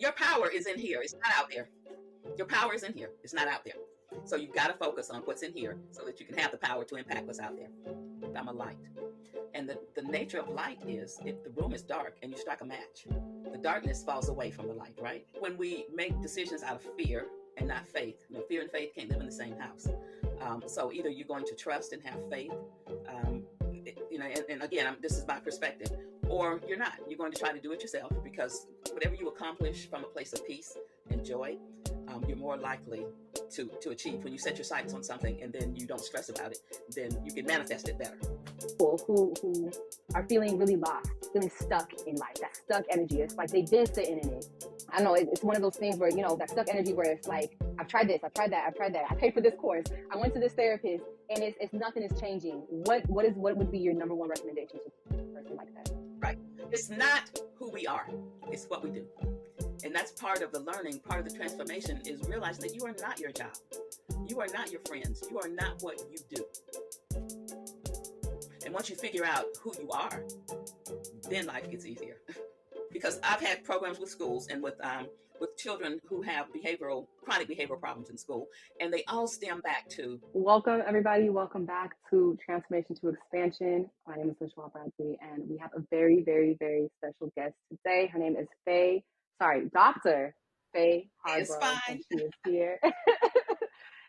Your power is in here. It's not out there. Your power is in here. It's not out there. So you've got to focus on what's in here so that you can have the power to impact what's out there. I'm a light. And the nature of light is if the room is dark and you strike a match, the darkness falls away from the light, right? When we make decisions out of fear and not faith, fear and faith can't live in the same house. So either you're going to trust and have faith, and again, this is my perspective, or you're not. You're going to try to do it yourself because whatever you accomplish from a place of peace and joy, you're more likely to achieve. When you set your sights on something and then you don't stress about it, then you can manifest it better. People who are feeling really lost, feeling stuck in life, that stuck energy. It's like they've been sitting in it. I know it's one of those things where, that stuck energy where it's like, I've tried this, I've tried that, I paid for this course, I went to this therapist, and it's nothing is changing. What would be your number one recommendation to a person like that? Right. It's not who we are, it's what we do. And that's part of the learning, part of the transformation is realizing that you are not your job. You are not your friends. You are not what you do. And once you figure out who you are, then life gets easier. Because I've had programs with schools and with children who have chronic behavioral problems in school, and they all stem back to. Welcome, everybody. Welcome back to Transformation to Expansion. My name is Lashwa Bradley, and we have a very, very, very special guest today. Her name is Dr. Faye Hargrove. It's fine. And she is here.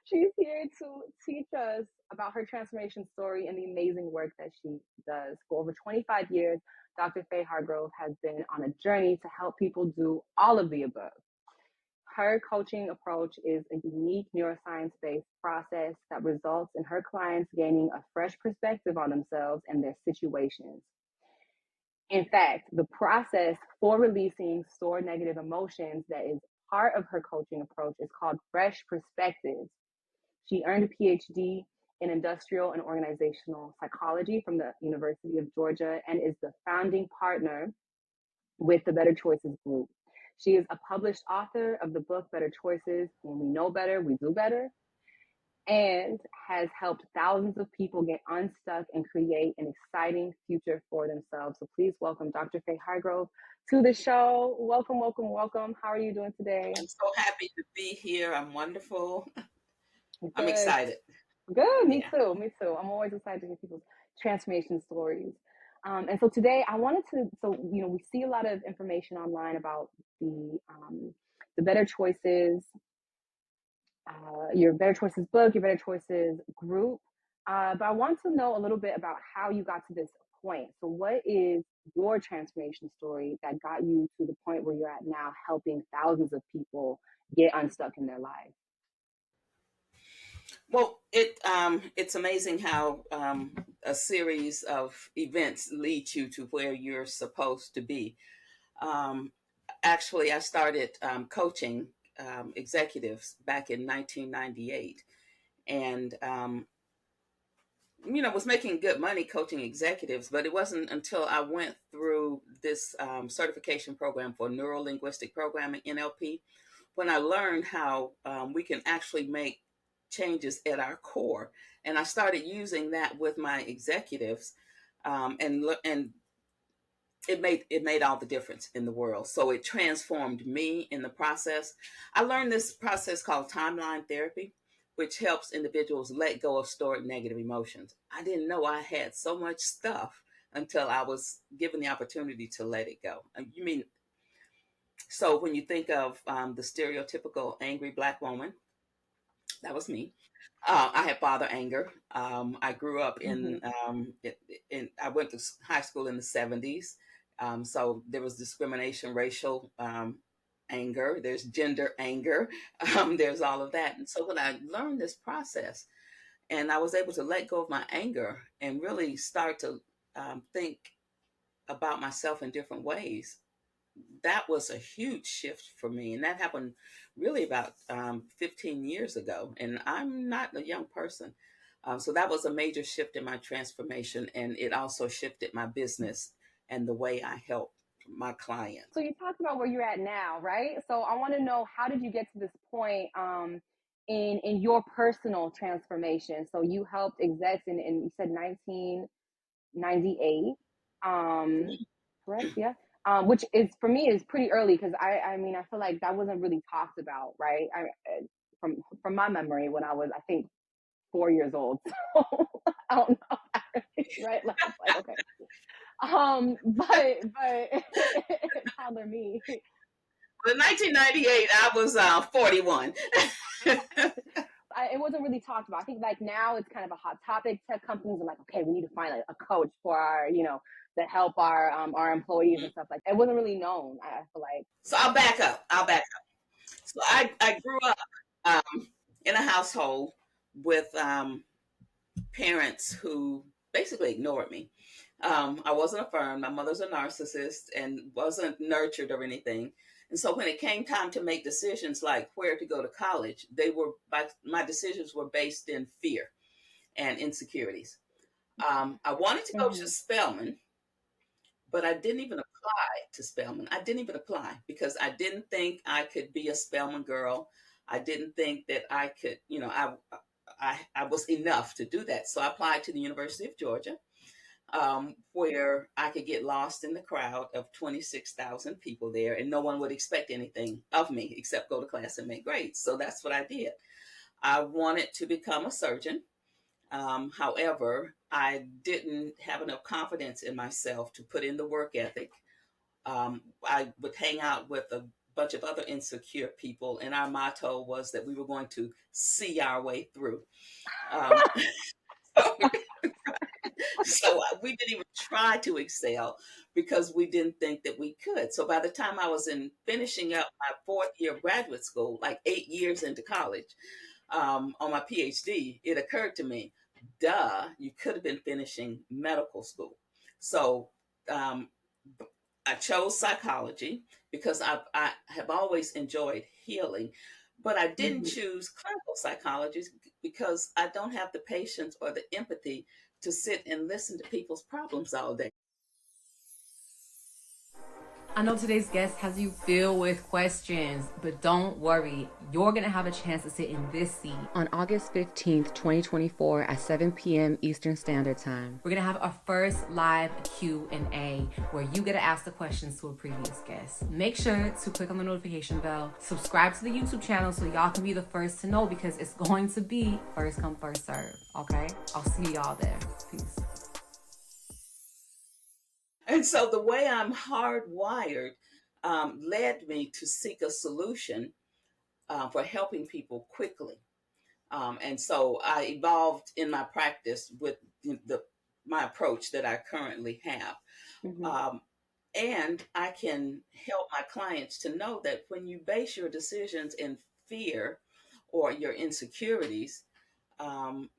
She's here to teach us about her transformation story and the amazing work that she does. For over 25 years, Dr. Faye Hargrove has been on a journey to help people do all of the above. Her coaching approach is a unique neuroscience-based process that results in her clients gaining a fresh perspective on themselves and their situations. In fact, the process for releasing stored negative emotions that is part of her coaching approach is called Fresh Perspectives. She earned a PhD in industrial and organizational psychology from the University of Georgia and is the founding partner with the Better Choices Group. She is a published author of the book Better Choices, When We Know Better, We Do Better, and has helped thousands of people get unstuck and create an exciting future for themselves. So please welcome Dr. Faye Hargrove to the show. Welcome, welcome, welcome. How are you doing today? I'm so happy to be here. I'm wonderful. Good. I'm excited. Good. Me too. I'm always excited to hear people's transformation stories. And so today I wanted to, we see a lot of information online about the Better Choices, your Better Choices book, your Better Choices group. But I want to know a little bit about how you got to this point. So what is your transformation story that got you to the point where you're at now, helping thousands of people get unstuck in their lives? Well, it's amazing how a series of events lead you to where you're supposed to be. Actually, I started coaching executives back in 1998, and was making good money coaching executives, but it wasn't until I went through this certification program for neuro-linguistic programming, NLP, when I learned how we can actually make changes at our core. And I started using that with my executives, and it made all the difference in the world. So it transformed me in the process. I learned this process called timeline therapy, which helps individuals let go of stored negative emotions. I didn't know I had so much stuff until I was given the opportunity to let it go. So when you think of the stereotypical angry Black woman, that was me. I had father anger. I grew up I went to high school in the 70s. So there was discrimination, racial anger, there's gender anger, there's all of that. And so when I learned this process and I was able to let go of my anger and really start to think about myself in different ways, that was a huge shift for me. And that happened really about 15 years ago. And I'm not a young person. So that was a major shift in my transformation. And it also shifted my business and the way I help my clients. So you talked about where you're at now, right? So I want to know, how did you get to this point in your personal transformation? So you helped execs in you said 1998, correct? Yeah. which is for me is pretty early because I mean I feel like that wasn't really talked about, right? From my memory when I was I think 4 years old. So I don't know, right? Like it's like okay, but toddler me. In 1998, I was 41. It wasn't really talked about. I think like now it's kind of a hot topic. Tech companies are like, okay, we need to find a coach for our, to help our employees and stuff like that. It wasn't really known. I feel like. So I'll back up. So I grew up in a household with parents who basically ignored me. I wasn't affirmed. My mother's a narcissist and wasn't nurtured or anything. And so when it came time to make decisions like where to go to college, my decisions were based in fear and insecurities. I wanted to go to Mm-hmm. Spelman, but I didn't even apply to Spelman. I didn't even apply because I didn't think I could be a Spelman girl. I didn't think that I could, I was enough to do that. So I applied to the University of Georgia, where I could get lost in the crowd of 26,000 people there, and no one would expect anything of me except go to class and make grades. So that's what I did. I wanted to become a surgeon. However, I didn't have enough confidence in myself to put in the work ethic. I would hang out with a bunch of other insecure people, and our motto was that we were going to see our way through. Um, so we didn't even try to excel because we didn't think that we could. So by the time I was in finishing up my fourth year of graduate school, like 8 years into college, on my PhD, it occurred to me, duh, you could have been finishing medical school. So um, I chose psychology because I have always enjoyed healing, but I didn't Mm-hmm. choose clinical psychology because I don't have the patience or the empathy to sit and listen to people's problems all day. I know today's guest has you filled with questions, but don't worry. You're going to have a chance to sit in this seat on August 15th, 2024 at 7 p.m. Eastern Standard Time. We're going to have our first live Q&A where you get to ask the questions to a previous guest. Make sure to click on the notification bell, subscribe to the YouTube channel so y'all can be the first to know because it's going to be first come, first serve. Okay? I'll see y'all there. Peace. And so the way I'm hardwired led me to seek a solution for helping people quickly. And so I evolved in my practice with my approach that I currently have. Mm-hmm. Um, and I can help my clients to know that when you base your decisions in fear or your insecurities, um,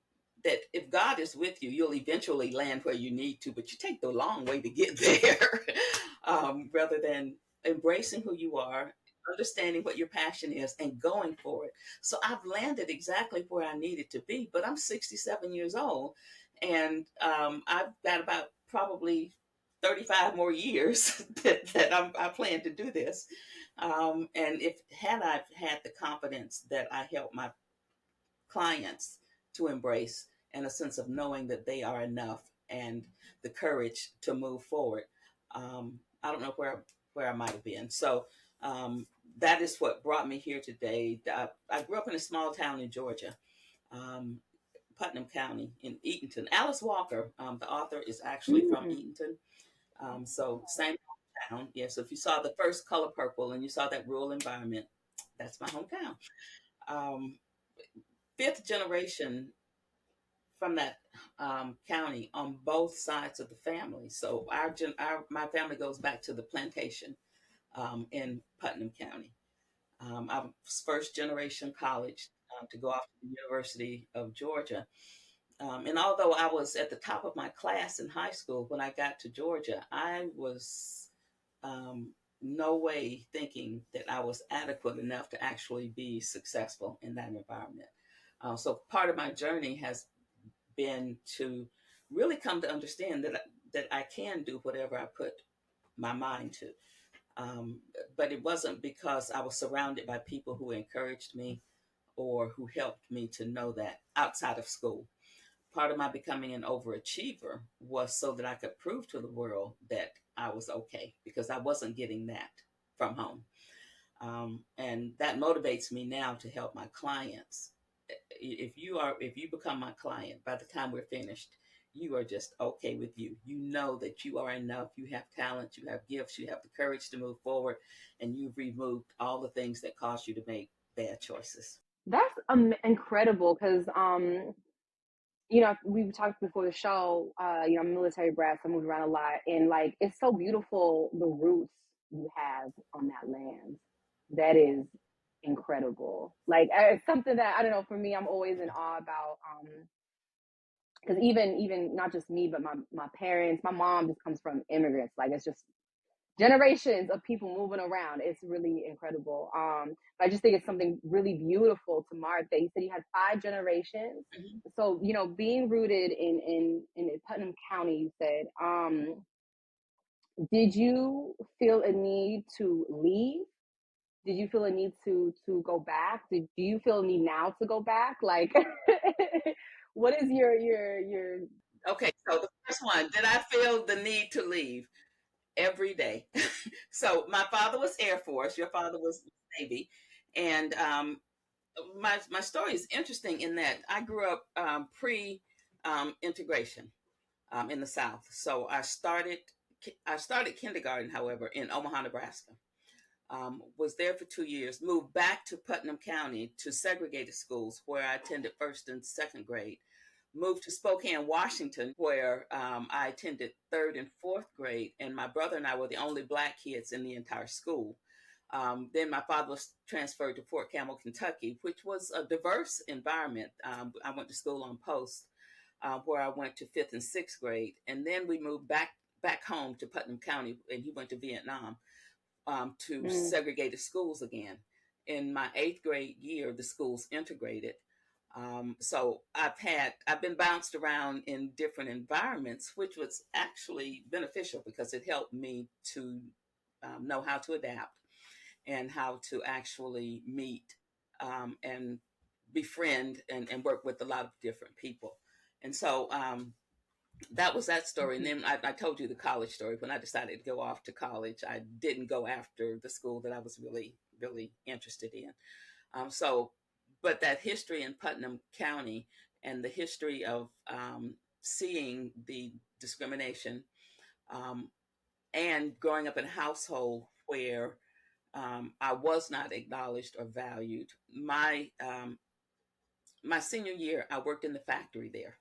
that if God is with you, you'll eventually land where you need to, but you take the long way to get there, rather than embracing who you are, understanding what your passion is, and going for it. So I've landed exactly where I needed to be, but I'm 67 years old, and I've got about probably 35 more years I plan to do this. And if had I had the confidence that I help my clients to embrace and a sense of knowing that they are enough and the courage to move forward. I don't know where I might have been. So that is what brought me here today. I grew up in a small town in Georgia, um, Putnam County in Eatonton. Alice Walker, the author, is actually from Mm-hmm. Eatonton. So same town. Yeah. So if you saw the first Color Purple and you saw that rural environment, that's my hometown. Um, Fifth generation from that county on both sides of the family. So my family goes back to the plantation in Putnam County. I was first generation college to go off to the University of Georgia. And although I was at the top of my class in high school when I got to Georgia, I was um, no way thinking that I was adequate enough to actually be successful in that environment. So part of my journey has been to really come to understand that I can do whatever I put my mind to. Um, but it wasn't because I was surrounded by people who encouraged me or who helped me to know that outside of school. Part of my becoming an overachiever was so that I could prove to the world that I was okay, because I wasn't getting that from home. And that motivates me now to help my clients. If you become my client, by the time we're finished, you are just okay with you. You know that you are enough. You have talent, you have gifts, you have the courage to move forward, and you've removed all the things that cause you to make bad choices. That's incredible because we talked before the show. I'm a military brat, so I moved around a lot, and like it's so beautiful the roots you have on that land. That is incredible. Like it's something that I don't know. For me, I'm always in awe about. Because even not just me, but my parents, my mom just comes from immigrants. Like it's just generations of people moving around. It's really incredible. But I just think it's something really beautiful to mark that you said you had 5 generations. Mm-hmm. So, being rooted in Putnam County, you said, did you feel a need to leave? Did you feel a need to go back? Do you feel a need now to go back? Like, what is your Okay, so the first one, did I feel the need to leave? Every day. So my father was Air Force, your father was Navy. And my story is interesting in that I grew up pre integration in the South. So I started kindergarten, however, in Omaha, Nebraska. Was there for 2 years, moved back to Putnam County to segregated schools where I attended first and second grade. Moved to Spokane, Washington, where I attended third and fourth grade, and my brother and I were the only Black kids in the entire school. Then my father was transferred to Fort Campbell, Kentucky, which was a diverse environment. I went to school on post, where I went to fifth and sixth grade, and then we moved back home to Putnam County, and he went to Vietnam, to segregated schools again. In my eighth grade year, the schools integrated. So I've been bounced around in different environments, which was actually beneficial because it helped me to know how to adapt and how to actually meet and befriend and work with a lot of different people. And so that was that story. And then I told you the college story. When I decided to go off to college, I didn't go after the school that I was really, really interested in. So, but that history in Putnam County and the history of seeing the discrimination, um, and growing up in a household where I was not acknowledged or valued. My senior year, I worked in the factory there,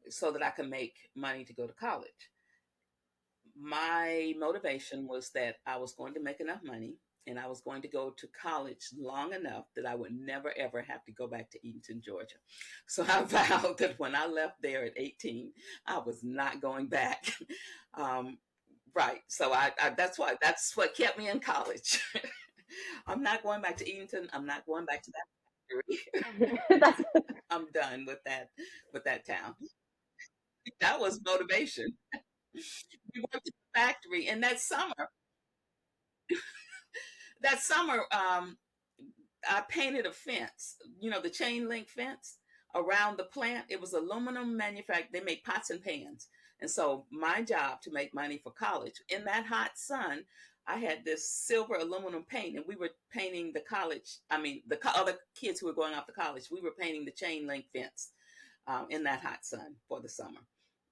so that I could make money to go to college. My motivation was that I was going to make enough money and I was going to go to college long enough that I would never ever have to go back to Eatonton, Georgia. So I vowed that when I left there at 18, I was not going back. Um, right. So that's what kept me in college. I'm not going back to Eatonton. I'm not going back to that factory. that's I'm done with that town. That was motivation. We went to the factory, and that summer, I painted a fence, the chain link fence around the plant. It was aluminum manufactured. They make pots and pans. And so my job to make money for college in that hot sun, I had this silver aluminum paint, and we were painting the college. I mean, other kids who were going off to college, we were painting the chain link fence in that hot sun for the summer.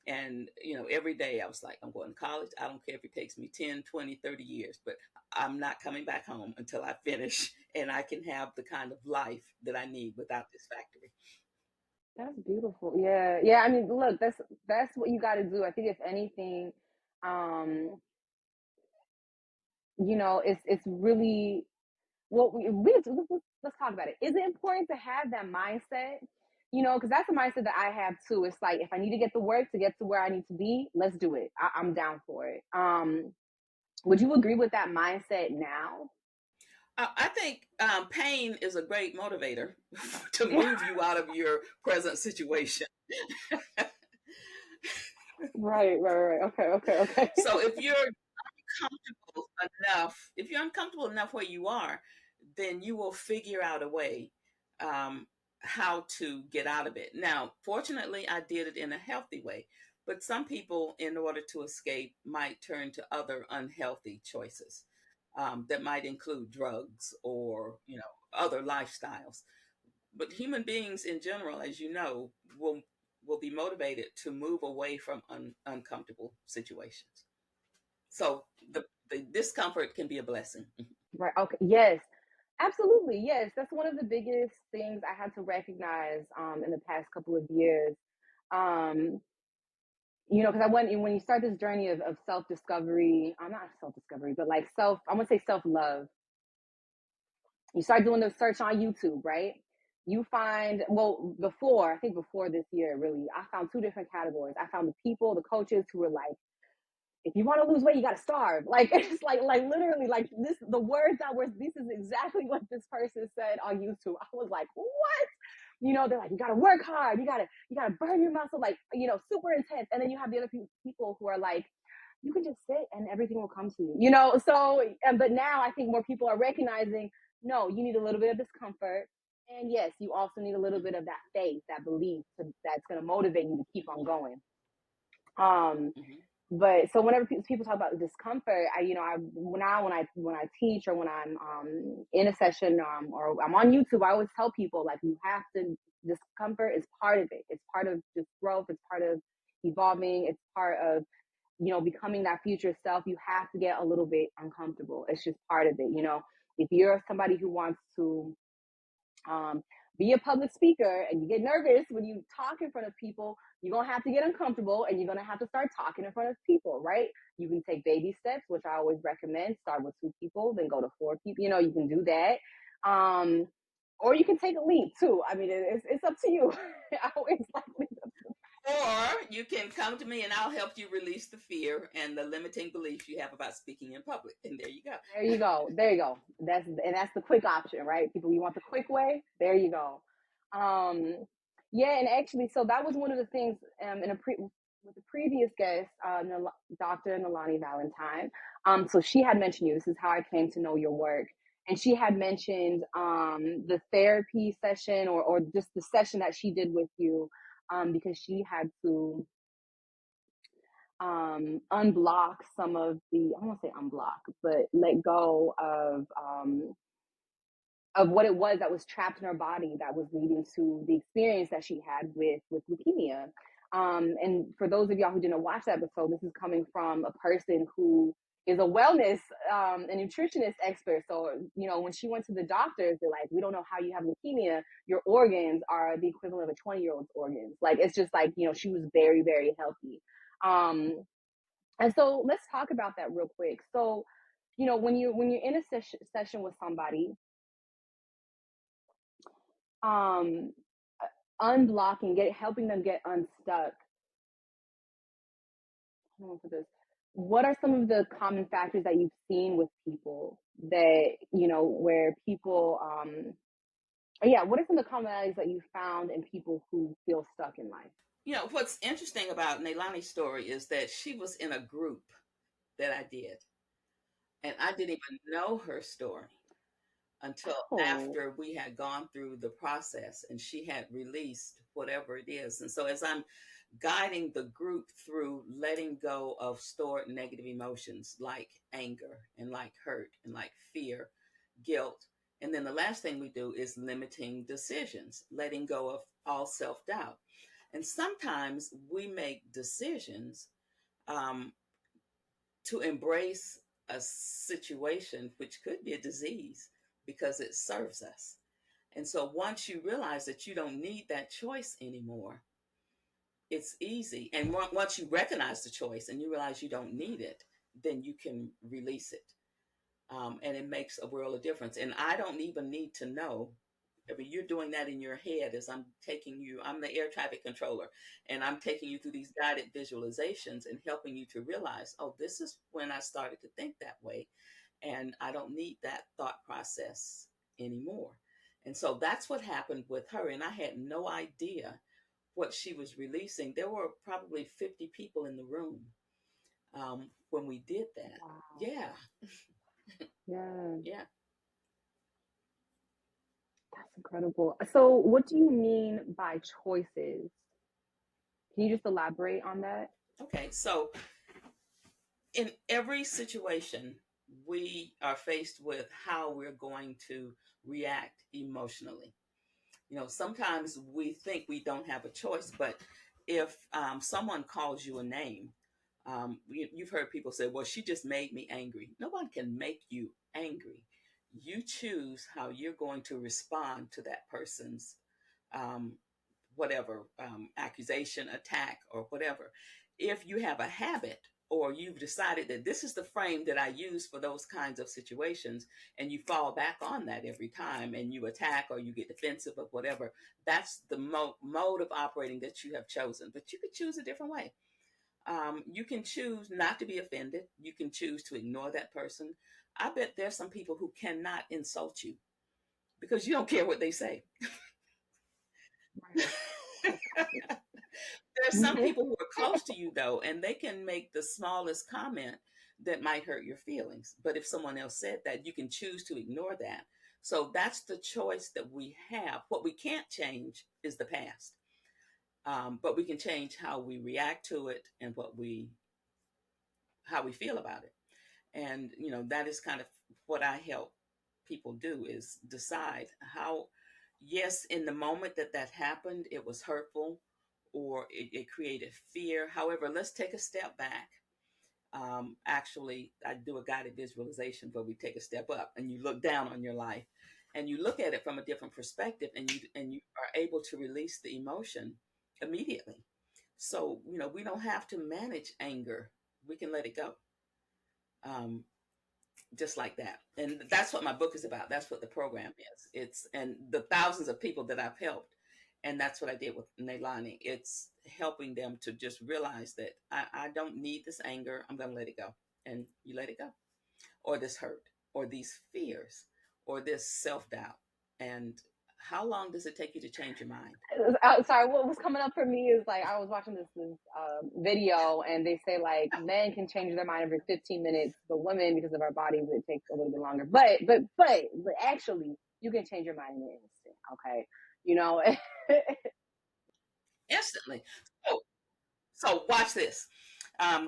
And, every day I was like, I'm going to college. I don't care if it takes me 10, 20, 30 years, but I'm not coming back home until I finish and I can have the kind of life that I need without this factory. beautiful. Yeah, yeah. I mean, look, that's what you got to do. I think if anything, um, it's really what let's talk about it. Is it important to have that mindset? Because that's a mindset that I have too. It's like if I need to get the work to get to where I need to be, let's do it. I'm down for it. Would you agree with that mindset now? I think pain is a great motivator to move you out of your present situation. Right. Okay. So if you're uncomfortable enough where you are, then you will figure out a way how to get out of it. Now, fortunately, I did it in a healthy way. But some people, in order to escape, might turn to other unhealthy choices that might include drugs or, other lifestyles. But human beings in general, as you know, will be motivated to move away from uncomfortable situations. So the discomfort can be a blessing. Right. Okay. Yes. Absolutely. Yes. That's one of the biggest things I had to recognize in the past couple of years. Um, because when you start this journey of self discovery, I'm not self discovery, but like I want to say self love. You start doing the search on YouTube, right? You find, well, I think before this year, really, I found two different categories. I found the people, the coaches who were like, if you want to lose weight, you got to starve. Like, it's like literally like this, the words this is exactly what this person said on YouTube. I was like, what? They're like, you got to work hard. You got to burn your muscle, like, super intense. And then you have the other people who are like, you can just sit and everything will come to you. So, but now I think more people are recognizing, no, you need a little bit of discomfort. And yes, you also need a little bit of that faith, that belief that's going to motivate you to keep on going. Mm-hmm. But so whenever people talk about discomfort, when I teach or when I'm in a session or I'm on YouTube, I always tell people, like, you have to, discomfort is part of it. It's part of just growth. It's part of evolving. It's part of becoming that future self. You have to get a little bit uncomfortable. It's just part of it. If you're somebody who wants to um, be a public speaker and you get nervous when you talk in front of people, you're going to have to get uncomfortable and you're going to have to start talking in front of people, right? You can take baby steps, which I always recommend. Start with 2 people, then go to 4 people. You can do that. Or you can take a leap too. I mean, it's up to you. I always like Or you can come to me and I'll help you release the fear and the limiting beliefs you have about speaking in public. And there you go. There you go. There you go. That's the quick option, right? People, you want the quick way? There you go. Um, yeah, and actually, so that was one of the things with the previous guest, Dr. Nalani Valentine. So she had mentioned you. This is how I came to know your work, and she had mentioned the therapy session or just the session that she did with you, because she had to unblock some of the, I don't want to say unblock, but let go of what it was that was trapped in her body that was leading to the experience that she had with leukemia. And for those of y'all who didn't watch that episode, this is coming from a person who is a wellness and nutritionist expert. So, when she went to the doctors, they're like, we don't know how you have leukemia. Your organs are the equivalent of a 20-year-old's organs. Like, it's just like, she was very, very healthy. And so let's talk about that real quick. So, when you're in a session with somebody, um, unblocking, helping them get unstuck. What are some of the common factors that you've seen with people that where people yeah, what are some of the commonalities that you found in people who feel stuck in life? What's interesting about Nailani's story is that she was in a group that I did, and I didn't even know her story until Oh, after we had gone through the process and she had released whatever it is. And so, as I'm guiding the group through letting go of stored negative emotions like anger and like hurt and like fear, guilt. And then the last thing we do is limiting decisions, letting go of all self doubt. And sometimes we make decisions um, to embrace a situation which could be a disease because it serves us. And so once you realize that you don't need that choice anymore, it's easy. And once you recognize the choice and you realize you don't need it, then you can release it. And it makes a world of difference. And I don't even need to know. I mean, you're doing that in your head as I'm taking you. I'm the air traffic controller, and I'm taking you through these guided visualizations and helping you to realize, oh, this is when I started to think that way. And I don't need that thought process anymore. And so that's what happened with her. And I had no idea what she was releasing. There were probably 50 people in the room when we did that. wow. Yeah, Yeah, yeah. that's incredible. So what do you mean by choices? Can you just elaborate on that? Okay, so in every situation, we are faced with how we're going to react emotionally. Sometimes we think we don't have a choice, but if someone calls you a name, you've heard people say, well, she just made me angry. No one can make you angry. You choose how you're going to respond to that person's um, whatever accusation, attack, or whatever. If you have a habit, or you've decided that this is the frame that I use for those kinds of situations, and you fall back on that every time and you attack or you get defensive or whatever, that's the mode of operating that you have chosen. But you could choose a different way. You can choose not to be offended. You can choose to ignore that person. I bet there's some people who cannot insult you because you don't care what they say. There's some Mm-hmm. people who are close to you though, and they can make the smallest comment that might hurt your feelings. But if someone else said that, you can choose to ignore that. So that's the choice that we have. What we can't change is the past, but we can change how we react to it and how we feel about it. And that is kind of what I help people do, is decide how. Yes, in the moment that happened, it was hurtful, or it created fear. However, let's take a step back. Actually, I do a guided visualization where we take a step up and you look down on your life and you look at it from a different perspective, and you are able to release the emotion immediately. So we don't have to manage anger. We can let it go. Um, just like that. And that's what my book is about. That's what the program is. It's and the thousands of people that I've helped. And that's what I did with Nailani. It's helping them to just realize that I don't need this anger. I'm going to let it go. And you let it go. Or this hurt, or these fears, or this self doubt. And how long does it take you to change your mind? Sorry, what was coming up for me is like I was watching this video, and they say like men can change their mind every 15 minutes, but women, because of our bodies, it takes a little bit longer. But actually, you can change your mind in an instant. Okay, you know. Instantly. So, so watch this.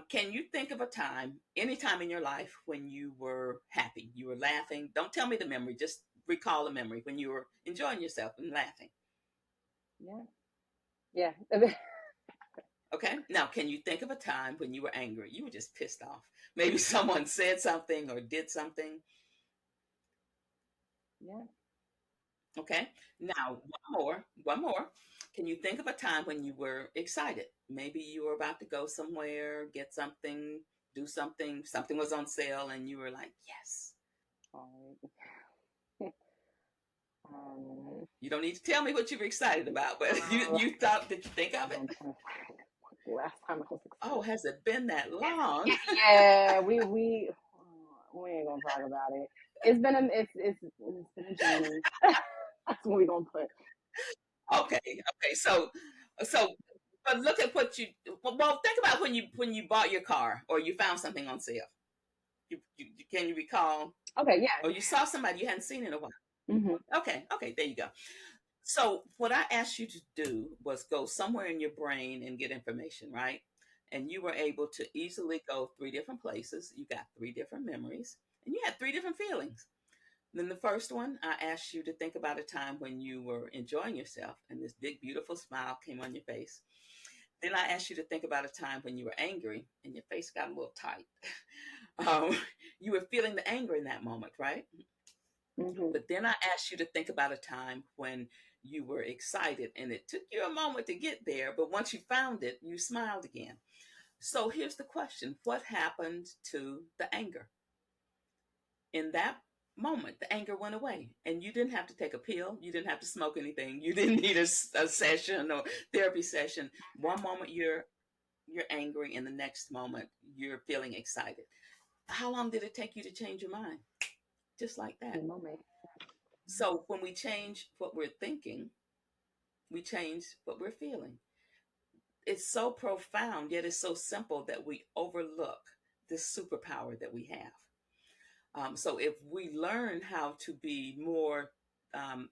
Can you think of a time, any time in your life, when you were happy, you were laughing? Don't tell me the memory, just recall a memory when you were enjoying yourself and laughing. Yeah, yeah. Okay. Now, can you think of a time when you were angry? You were just pissed off. Maybe someone said something or did something. Yeah. Okay. Now, one more. Can you think of a time when you were excited? Maybe you were about to go somewhere, get something, do something, something was on sale, and you were like, yes. All right. You don't need to tell me what you were excited about, but you, Uh, you thought, did you think of it? I'm trying to find last time I was Oh, excited. has it been that long? Yeah, we ain't gonna talk about it. It's been a journey. That's what we gonna put. Okay, okay. So, but look at what you. Well, think about when you bought your car or you found something on sale. Can you recall? Okay, Or yeah. you saw somebody you hadn't seen in a while. Hmm. Okay, okay. There you go. So what I asked you to do was go somewhere in your brain and get information, right? And you were able to easily go three different places. You got three different memories, and you had three different feelings. Then the first one, I asked you to think about a time when you were enjoying yourself and this big, beautiful smile came on your face. Then I asked you to think about a time when you were angry and your face got a little tight. um, you were feeling the anger in that moment, right? Hmm. But then I asked you to think about a time when you were excited and it took you a moment to get there, but once you found it, you smiled again. So here's the question: what happened to the anger? In that moment, the anger went away, and you didn't have to take a pill, you didn't have to smoke anything, you didn't need a session or therapy session. One moment you're angry, and the next moment you're feeling excited. How long did it take you to change your mind? Just like In that. a moment. So when we change what we're thinking, we change what we're feeling. It's so profound, yet it's so simple that we overlook this superpower that we have. So if we learn how to be more um,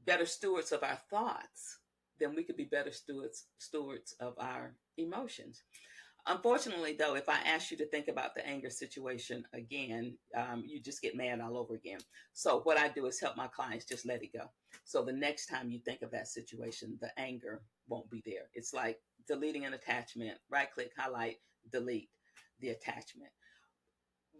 better stewards of our thoughts, then we could be better stewards of our emotions. Unfortunately, though, if I ask you to think about the anger situation again, you just get mad all over again. So, what I do is help my clients just let it go. So, the next time you think of that situation, the anger won't be there. It's like deleting an attachment, right click, highlight, delete the attachment.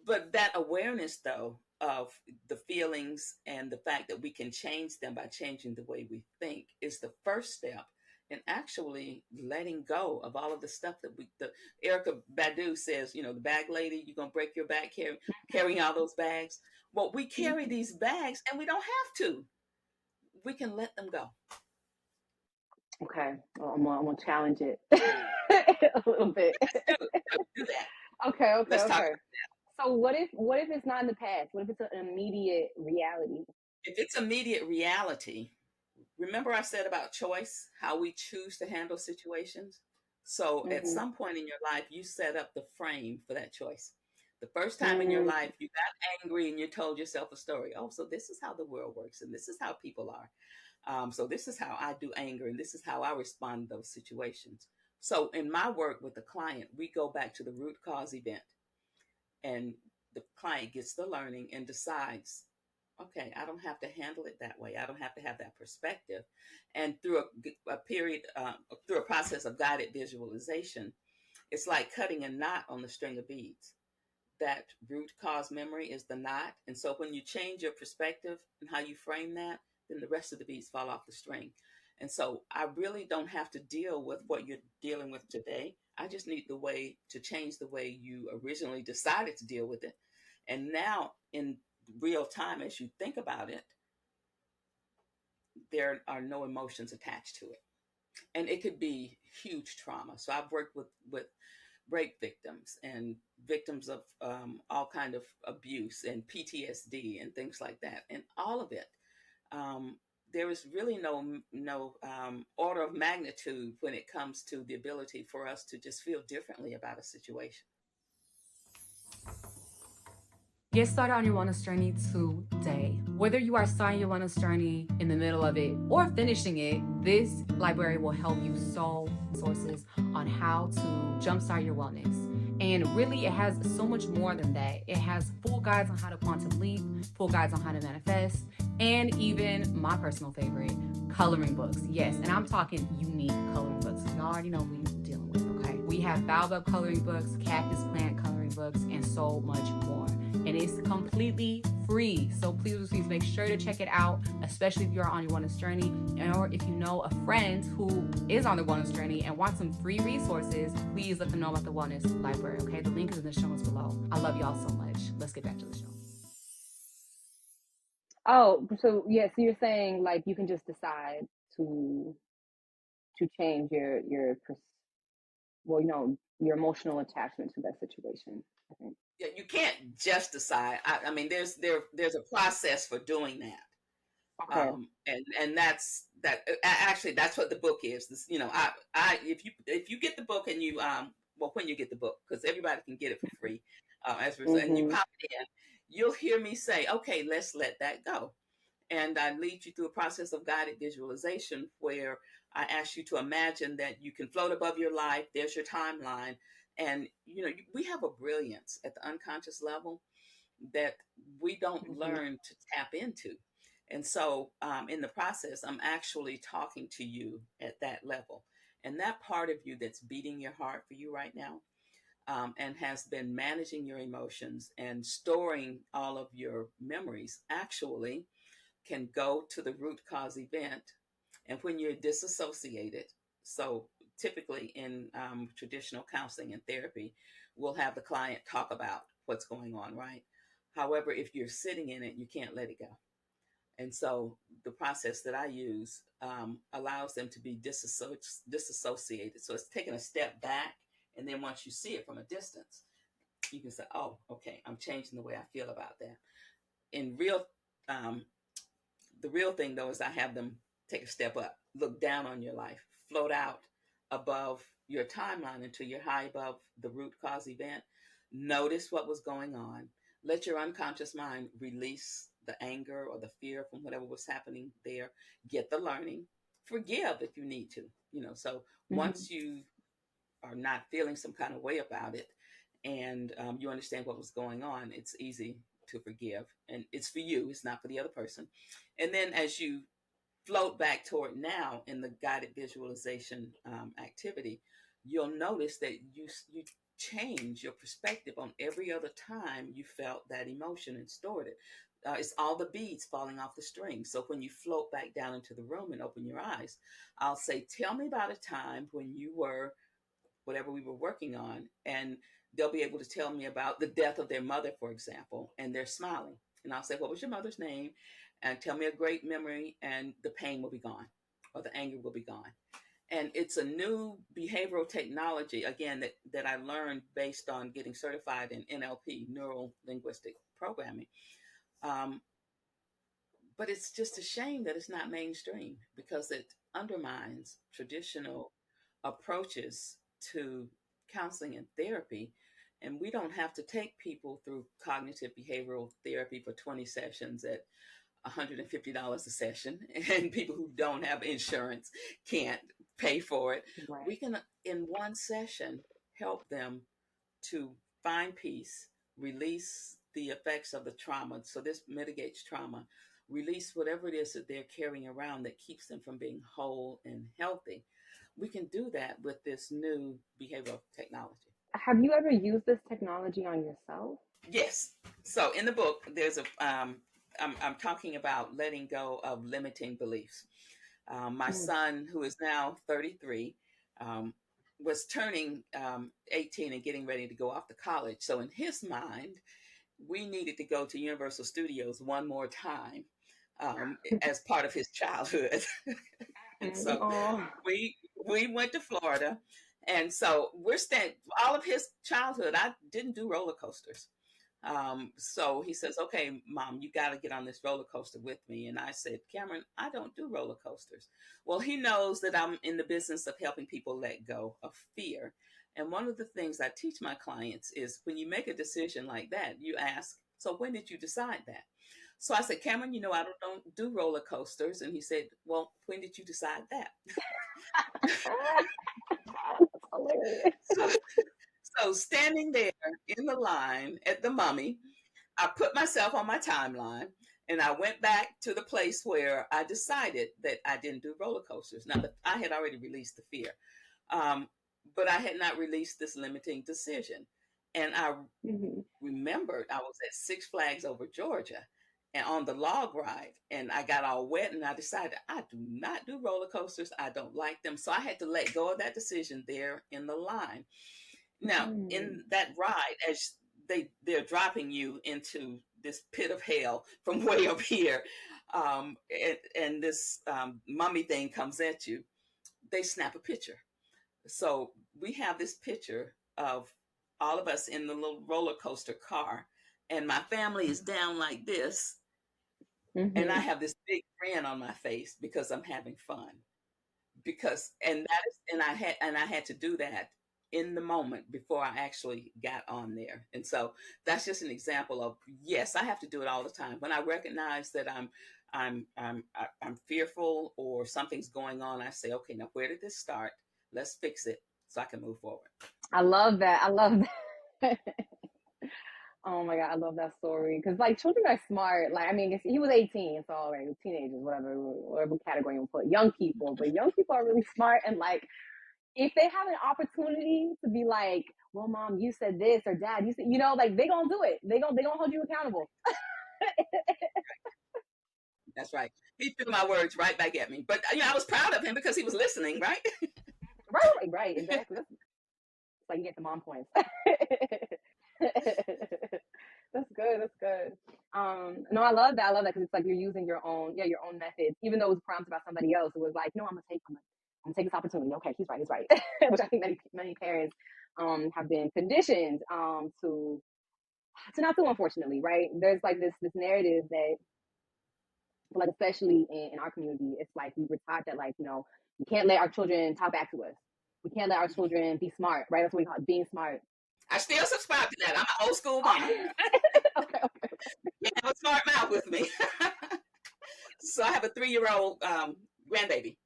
But that awareness, though, of the feelings and the fact that we can change them by changing the way we think is the first step in actually letting go of all of the stuff that the Erica Badu says, the bag lady, you're going to break your back carrying all those bags. Well, we carry these bags and we don't have to. We can let them go. Okay, well, I'm gonna challenge it a little bit. Let's do that. Okay. Let's talk. So what if it's not in the past? What if it's an immediate reality? If it's immediate reality, remember I said about choice, how we choose to handle situations? So at some point in your life, you set up the frame for that choice. The first time in your life, you got angry and you told yourself a story. Oh, so this is how the world works and this is how people are. So this is how I do anger and this is how I respond to those situations. So in my work with the client, we go back to the root cause event, and the client gets the learning and decides, okay, I don't have to handle it that way. I don't have to have that perspective. And through a period, through a process of guided visualization, it's like cutting a knot on the string of beads. That root cause memory is the knot. And so when you change your perspective and how you frame that, then the rest of the beads fall off the string. And so I really don't have to deal with what you're dealing with today. I just need the way to change the way you originally decided to deal with it. And now in real time, as you think about it, there are no emotions attached to it. And it could be huge trauma. So I've worked with rape victims and victims of all kind of abuse and PTSD and things like that. And all of it, there is really no order of magnitude when it comes to the ability for us to just feel differently about a situation. Get started on your wellness journey today. Whether you are starting your wellness journey in the middle of it or finishing it, this library will help you solve sources on how to jumpstart your wellness. And really, it has so much more than that. It has full guides on how to quantum leap, full guides on how to manifest, and even my personal favorite, coloring books. Yes, and I'm talking unique coloring books. Y'all already know who you're dealing with, okay? We have baobab coloring books, cactus plant coloring books, and so much more. And it's completely free. So please make sure to check it out, especially if you're on your wellness journey, or if you know a friend who is on the wellness journey and wants some free resources, please let them know about the wellness library, okay? The link is in the show notes below. I love y'all so much. Let's get back to the show. Oh, so yeah, so you're saying like you can just decide to change your emotional attachment to that situation, I think. Yeah, you can't just decide. I mean, there's a process for doing that. Okay. And that's that. Actually, that's what the book is. This, if you get the book and you when you get the book, because everybody can get it for free, as we're saying, you pop it in, you'll hear me say, okay, let's let that go. And I lead you through a process of guided visualization where I ask you to imagine that you can float above your life. There's your timeline. And, we have a brilliance at the unconscious level that we don't learn to tap into. And so in the process, I'm actually talking to you at that level. And that part of you that's beating your heart for you right now, and has been managing your emotions and storing all of your memories, actually can go to the root cause event. And when you're disassociated, so typically in traditional counseling and therapy, we'll have the client talk about what's going on, right? However, if you're sitting in it, you can't let it go. And so the process that I use allows them to be disassociated. So it's taking a step back. And then once you see it from a distance, you can say, oh, okay, I'm changing the way I feel about that. In real The real thing, though, is I have them take a step up, look down on your life, float out above your timeline until you're high above the root cause event. Notice what was going on. Let your unconscious mind release the anger or the fear from whatever was happening there. Get the learning. forgive if you need to, So Mm-hmm. once you are not feeling some kind of way about it, and you understand what was going on, it's easy to forgive, and it's for you, it's not for the other person. And then as you float back toward now in the guided visualization activity, you'll notice that you change your perspective on every other time you felt that emotion and stored it. It's all the beads falling off the string. So when you float back down into the room and open your eyes, I'll say, "Tell me about a time when you were whatever we were working on," and they'll be able to tell me about the death of their mother, for example, and they're smiling. And I'll say, "What was your mother's name?" And tell me a great memory, and the pain will be gone, or the anger will be gone. And it's a new behavioral technology, again, that I learned based on getting certified in NLP, neuro linguistic programming. Um, but it's just a shame that it's not mainstream, because it undermines traditional approaches to counseling and therapy. And we don't have to take people through cognitive behavioral therapy for 20 sessions at $150 a session, and people who don't have insurance can't pay for it. We Right. can, in one session, help them to find peace, release the effects of the trauma. So this mitigates trauma, release whatever it is that they're carrying around that keeps them from being whole and healthy. We can do that with this new behavioral technology. Have you ever used this technology on yourself? Yes. So in the book, there's I'm talking about letting go of limiting beliefs. My Mm. son, who is now 33, um, was turning 18 and getting ready to go off to college. So in his mind, we needed to go to Universal Studios one more time, as part of his childhood. And so Oh. we went to Florida, and so we're staying all of his childhood. I didn't do roller coasters. So he says, "Okay, Mom, you got to get on this roller coaster with me." And I said, "Cameron, I don't do roller coasters." Well, he knows that I'm in the business of helping people let go of fear. And one of the things I teach my clients is, when you make a decision like that, you ask, "So when did you decide that?" So I said, "Cameron, I don't do roller coasters." And he said, "Well, when did you decide that?" That's hilarious. So, so standing there in the line at the Mummy, I put myself on my timeline, and I went back to the place where I decided that I didn't do roller coasters. Now, I had already released the fear, um, but I had not released this limiting decision. And I Mhm. remembered I was at Six Flags over Georgia and on the log ride, and I got all wet, and I decided I do not do roller coasters. I don't like them. So I had to let go of that decision there in the line. Now, Mm. in that ride, as they're dropping you into this pit of hell from way up here, and this mummy thing comes at you, they snap a picture. So we have this picture of all of us in the little roller coaster car, and my family is down like this, and I Mhm. have this big grin on my face because I'm having fun. Because and that is and I had to do that in the moment before I actually got on there. And so that's just an example of, yes, I have to do it all the time. When I recognize that I'm fearful or something's going on, I say, "Okay, now where did this start? Let's fix it so I can move forward." I love that. I love that. Oh my God, I love that story. Because like children are smart. Like I mean, he was 18, so all right, teenagers, whatever category you put, young people. But young people are really smart, and like if they have an opportunity to be like, "Well, Mom, you said this," or "Dad, you said," like they gonna do it. They gonna hold you accountable. That's right. He threw my words right back at me. But I was proud of him because he was listening, right? Right, exactly. It's like you get the mom points. That's good. That's good. No, I love that. I love that because it's like you're using your own methods. Even though it was prompted by somebody else, it was like, no, I'm gonna take this opportunity. Okay, he's right, he's right. Which I think many parents have been conditioned to not do, unfortunately, right? There's like this narrative that, like especially in our community, it's like we were taught that, like, you can't let our children talk back to us. We can't let our Mhm. children be smart, right? That's what we call it, being smart. I still subscribe to that. I'm an old school mama. Okay, okay. You have a smart mouth with me. So I have a 3-year-old grandbaby.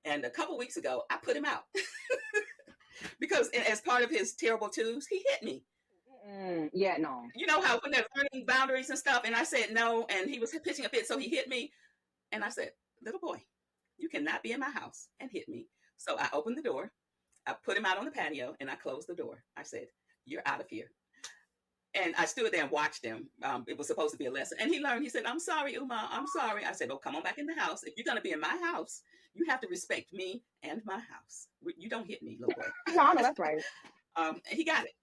And a couple weeks ago, I put him out because as part of his terrible twos, he hit me. Yeah, no. You know how when they're learning boundaries and stuff, and I said no, and he was pitching a fit, so he hit me. And I said, little boy, you cannot be in my house and hit me. So I opened the door, I put him out on the patio, and I closed the door. I said, you're out of here. And I stood there and watched him. It was supposed to be a lesson. And he learned. He said, I'm sorry, Uma. I'm sorry. I said, oh, come on back in the house. If you're going to be in my house, you have to respect me and my house. You don't hit me, little boy. No, that's right. He got it.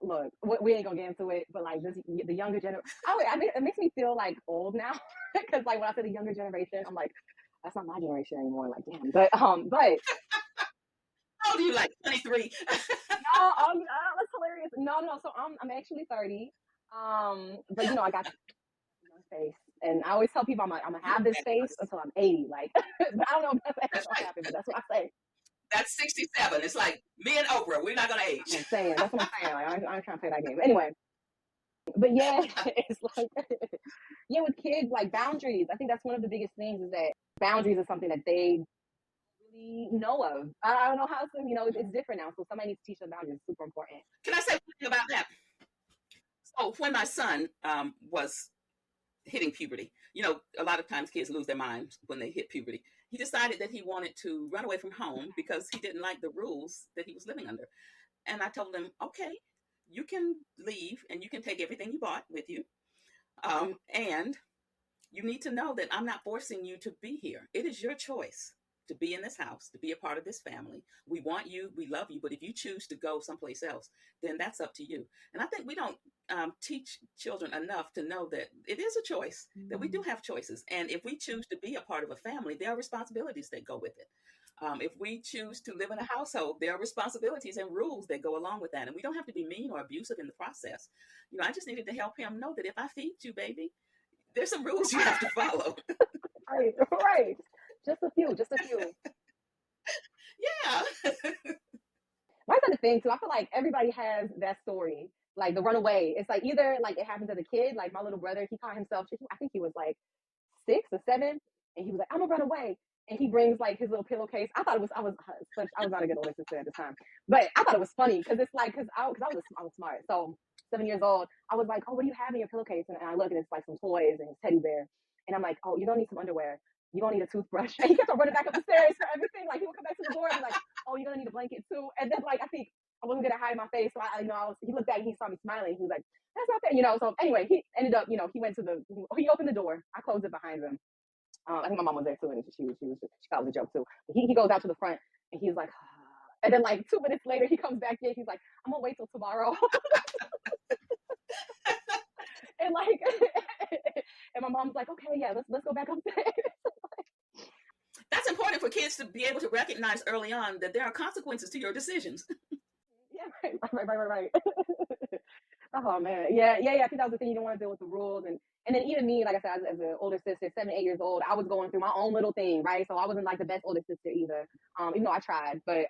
Look, we ain't gonna get into it, but like the younger generation, it makes me feel like old now, because like when I say the younger generation, I'm like, that's not my generation anymore. Like, damn. But How old are you? Like 23? no, that's hilarious. No. So I'm actually 30. But you know, I got young face, and I always tell people I'm gonna have this face until I'm 80. Like, but I don't know if that's gonna happen, but that's what I say. That's 67. It's like me and Oprah. We're not gonna age. I'm saying that's what I'm saying. Like, I'm trying to play that game. But anyway, but yeah, it's like yeah, with kids, like boundaries. I think that's one of the biggest things is that boundaries is something that they really know of. I don't know how to, it's different now. So somebody needs to teach them boundaries. It's super important. Can I say something about that? So when my son was hitting puberty, a lot of times kids lose their minds when they hit puberty. He decided that he wanted to run away from home because he didn't like the rules that he was living under. And I told him, okay, you can leave and you can take everything you bought with you. And you need to know that I'm not forcing you to be here. It is your choice to be in this house, to be a part of this family. We want you, we love you, but if you choose to go someplace else, then that's up to you. And I think we don't teach children enough to know that it is a choice, that we do have choices. And if we choose to be a part of a family, there are responsibilities that go with it. If we choose to live in a household, there are responsibilities and rules that go along with that. And we don't have to be mean or abusive in the process. I just needed to help him know that if I feed you, baby, there's some rules you have to follow. Right. Just a few. Yeah. That's the thing too. I feel like everybody has that story, like the runaway. It's like either like it happens as a kid, like my little brother, he caught himself. I think he was like 6 or 7, and he was like, "I'm gonna run away." And he brings like his little pillowcase. I was not a good older sister at the time, but I thought it was funny because it's like I was smart. So 7 years old, I was like, "Oh, what do you have in your pillowcase?" And I look and it's like some toys and teddy bear, and I'm like, "Oh, you don't need some underwear. You don't need a toothbrush." And he kept on running back up the stairs for everything. Like he would come back to the door and be like, "Oh, you're gonna need a blanket too." And then like I think I wasn't gonna hide my face, so he looked back and he saw me smiling. He was like, "That's not fair," So anyway, he ended up, he went to he opened the door. I closed it behind him. I think my mom was there too, and she thought it was a joke too. But he goes out to the front and he's like, and then like 2 minutes later he comes back in. He's like, "I'm gonna wait till tomorrow." And like, and my mom's like, "Okay, yeah, let's go back upstairs." That's important for kids to be able to recognize early on that there are consequences to your decisions. Yeah, right. Oh man, yeah. I think that was the thing. You don't want to deal with the rules, and then even me, like I said, as an older sister, 7, 8 years old, I was going through my own little thing, right? So I wasn't like the best older sister either. Even though I tried, but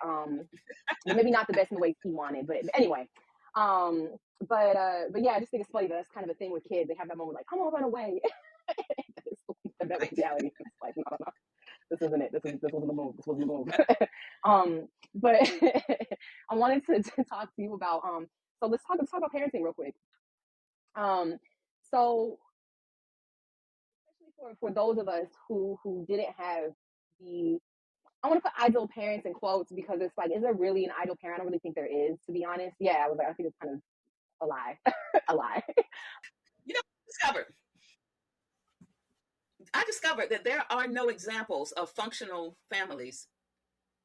maybe not the best in the way he wanted. But anyway, but yeah, I just think it's funny that that's kind of a thing with kids. They have that moment like, "I'm gonna run away." That was reality. It's like, no. This isn't it. This wasn't the move. This wasn't the move. But I wanted to talk to you about so let's talk about parenting real quick. So especially for those of us who didn't have I want to put ideal parents in quotes because it's like, is there really an ideal parent? I don't really think there is, to be honest. Yeah, I think it's kind of a lie. A lie. I discovered that there are no examples of functional families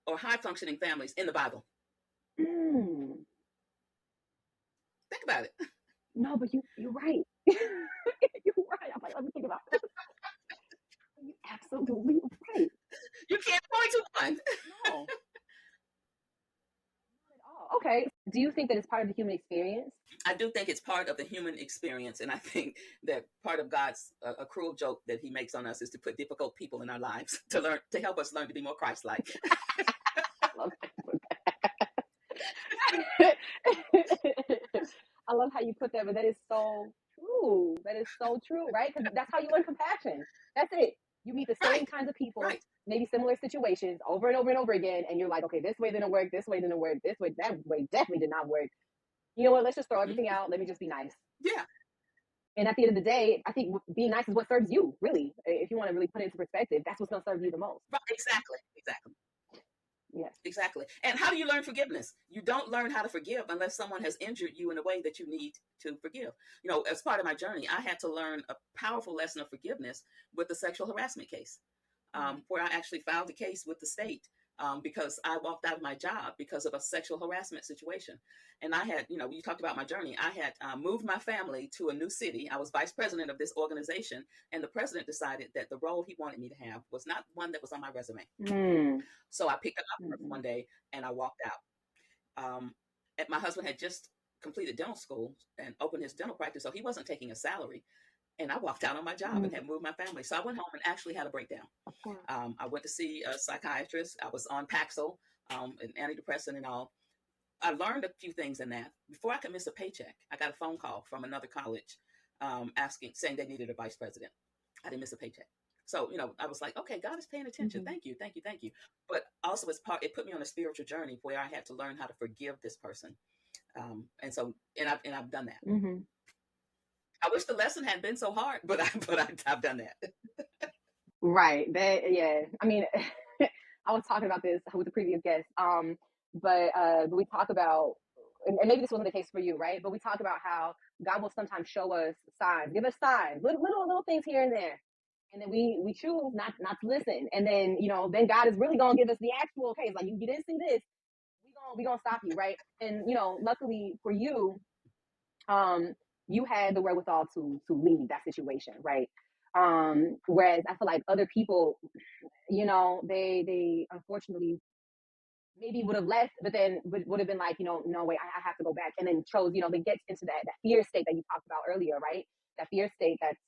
or high functioning families in the Bible. Think about it. No, but you're right. You're right. I'm like, let me think about this. You're absolutely right. You can't point to one. No. Not at all. Okay. Do you think that it's part of the human experience? I do think it's part of the human experience. And I think that part of God's a cruel joke that he makes on us is to put difficult people in our lives to help us learn to be more Christ-like. I love how you put that, but that is so true. That is so true, right? Because that's how you learn compassion. That's it. You meet the same kinds of people, maybe similar situations over and over and over again, and you're like, okay, this way didn't work, this way didn't work, this way, that way definitely did not work. You know what? Let's just throw everything out. Let me just be nice. Yeah. And at the end of the day, I think being nice is what serves you, really. If you want to really put it into perspective, that's what's going to serve you the most. Right. Exactly. Exactly. Yes. Exactly. And how do you learn forgiveness? You don't learn how to forgive unless someone has injured you in a way that you need to forgive. You know, as part of my journey, I had to learn a powerful lesson of forgiveness with the sexual harassment case, where I actually filed a case with the state because I walked out of my job because of a sexual harassment situation. And I had, you know, you talked about my journey. I had moved my family to a new city. I was vice president of this organization, and the president decided that the role he wanted me to have was not one that was on my resume. So I picked it up one day and I walked out. And my husband had just completed dental school and opened his dental practice, so he wasn't taking a salary. And I walked out on my job and had moved my family. So I went home and actually had a breakdown. I went to see a psychiatrist. I was on Paxil, an antidepressant and all. I learned a few things in that. Before I could miss a paycheck, I got a phone call from another college saying they needed a vice president. I didn't miss a paycheck. So, you know, I was like, okay, God is paying attention. Thank you, thank you, thank you. But also it put me on a spiritual journey where I had to learn how to forgive this person. And I've done that. I wish the lesson hadn't been so hard, but I've done that. Right. Yeah. I mean, I was talking about this with the previous guest. But we talk about, and maybe this wasn't the case for you, right? But we talk about how God will sometimes show us signs, give us signs, little things here and there. And then we choose not to listen. And then, you know, then God is really going to give us the actual case. Like, you didn't see this. We gonna stop you, right? And, you know, luckily for you, you had the wherewithal to leave that situation, right? Whereas I feel like other people, you know, they unfortunately maybe would have left, but then would have been like, you know, no way, I have to go back, and then chose, you know, they get into that fear state that you talked about earlier, right? That fear state that's